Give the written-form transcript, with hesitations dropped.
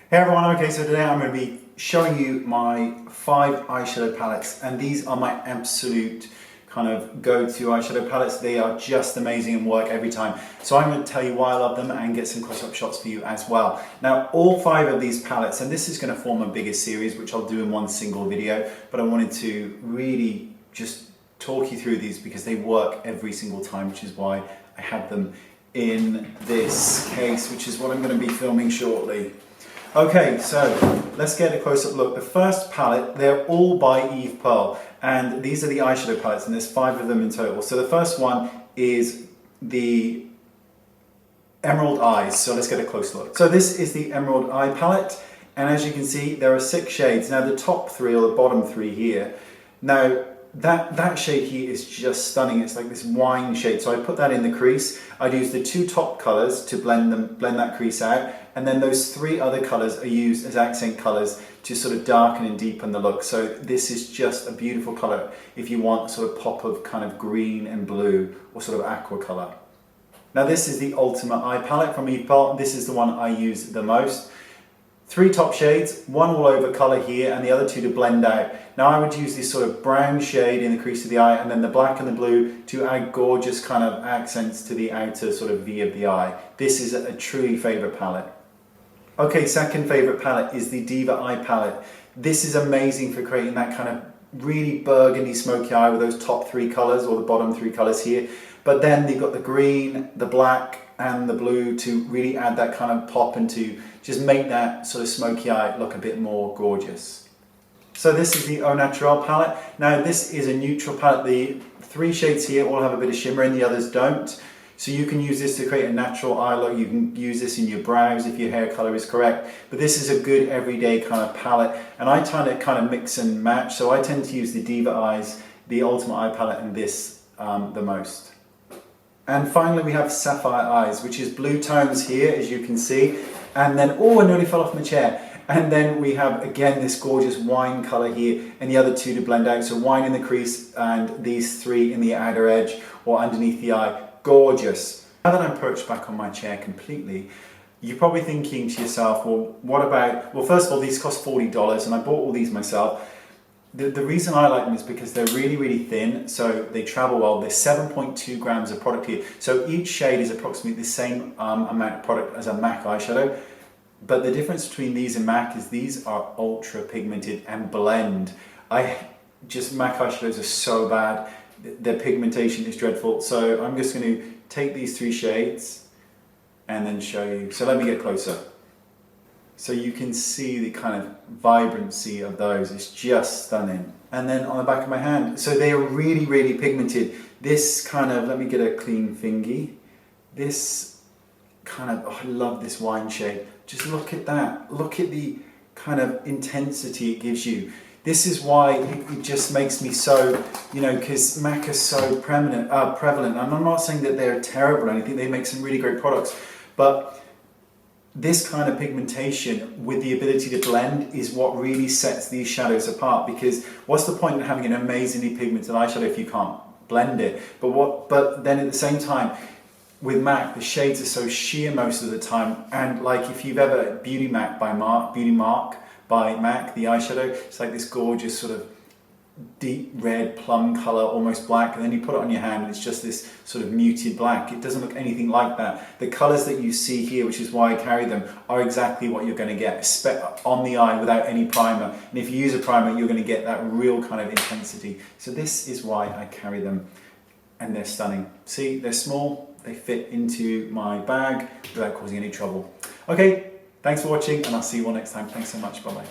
Hey everyone, okay, so today I'm going to be showing you my 5 eyeshadow palettes, and these are my absolute kind of go-to eyeshadow palettes. They are just amazing and work every time. So I'm going to tell you why I love them and get some close-up shots for you as well. Now, all 5 of these palettes, and this is going to form a bigger series, which I'll do in one single video, but I wanted to really just talk you through these because they work every single time, which is why I have them in this case, which is what I'm going to be filming shortly. Okay, so let's get a close-up look. The first palette, they're all by Eve Pearl, and these are the eyeshadow palettes, and there's 5 of them in total. So the first one is the Emerald Eyes, so let's get a close look. So this is the Emerald Eye palette, and as you can see, there are 6 shades. Now the top 3 or the bottom 3 here, now that shade here is just stunning. It's like this wine shade, so I put that in the crease. I'd use the 2 top colors to blend that crease out, and then those 3 other colors are used as accent colors to sort of darken and deepen the look. So this is just a beautiful color if you want a sort of pop of kind of green and blue or sort of aqua color. Now this is the Ultimate Eye palette from Eve Pearl. This is the one I use the most. 3 top shades, 1 all over color here and the other 2 to blend out. Now I would use this sort of brown shade in the crease of the eye and then the black and the blue to add gorgeous kind of accents to the outer sort of V of the eye. This is a truly favorite palette. Okay, second favorite palette is the Diva Eye palette. This is amazing for creating that kind of really burgundy smoky eye with those top 3 colors or the bottom 3 colors here. But then you've got the green, the black and the blue to really add that kind of pop and to just make that sort of smoky eye look a bit more gorgeous. So this is the Au Naturel palette. Now this is a neutral palette. The 3 shades here all have a bit of shimmer and the others don't. So you can use this to create a natural eye look. You can use this in your brows if your hair color is correct. But this is a good everyday kind of palette. And I tend to kind of mix and match. So I tend to use the Diva Eyes, the Ultimate Eye palette, and this the most. And finally we have Sapphire Eyes, which is blue tones here, as you can see. And then, oh, I nearly fell off my chair. And then we have, again, this gorgeous wine color here and the other 2 to blend out. So wine in the crease and these 3 in the outer edge or underneath the eye. Gorgeous. Now that I'm perched back on my chair completely, you're probably thinking to yourself, well, what about, well, first of all, these cost $40 and I bought all these myself. The reason I like them is because they're really, really thin, so they travel well. There's 7.2 grams of product here. So each shade is approximately the same amount of product as a MAC eyeshadow. But the difference between these and MAC is these are ultra pigmented and blend. MAC eyeshadows are so bad. Their pigmentation is dreadful. So I'm just going to take these 3 shades and then show you. So let me get closer. So you can see the kind of vibrancy of those. It's just stunning. And then on the back of my hand, so they are really, really pigmented. This kind of, let me get a clean fingy. This kind of, oh, I love this wine shade. Just look at that. Look at the kind of intensity it gives you. This is why it just makes me so, you know, because MAC is so prevalent. And I'm not saying that they're terrible or anything. They make some really great products. But this kind of pigmentation with the ability to blend is what really sets these shadows apart, because what's the point in having an amazingly pigmented eyeshadow if you can't blend it? But then at the same time, with MAC, the shades are so sheer most of the time, and like if you've ever Beauty Mark by MAC, the eyeshadow, it's like this gorgeous sort of deep red plum color, almost black, and then you put it on your hand and it's just this sort of muted black. It doesn't look anything like that. The colors that you see here, which is why I carry them, are exactly what you're going to get on the eye without any primer. And if you use a primer, you're going to get that real kind of intensity. So this is why I carry them, and they're stunning. See, they're small, they fit into my bag without causing any trouble. Okay, thanks for watching, and I'll see you all next time. Thanks so much, bye-bye.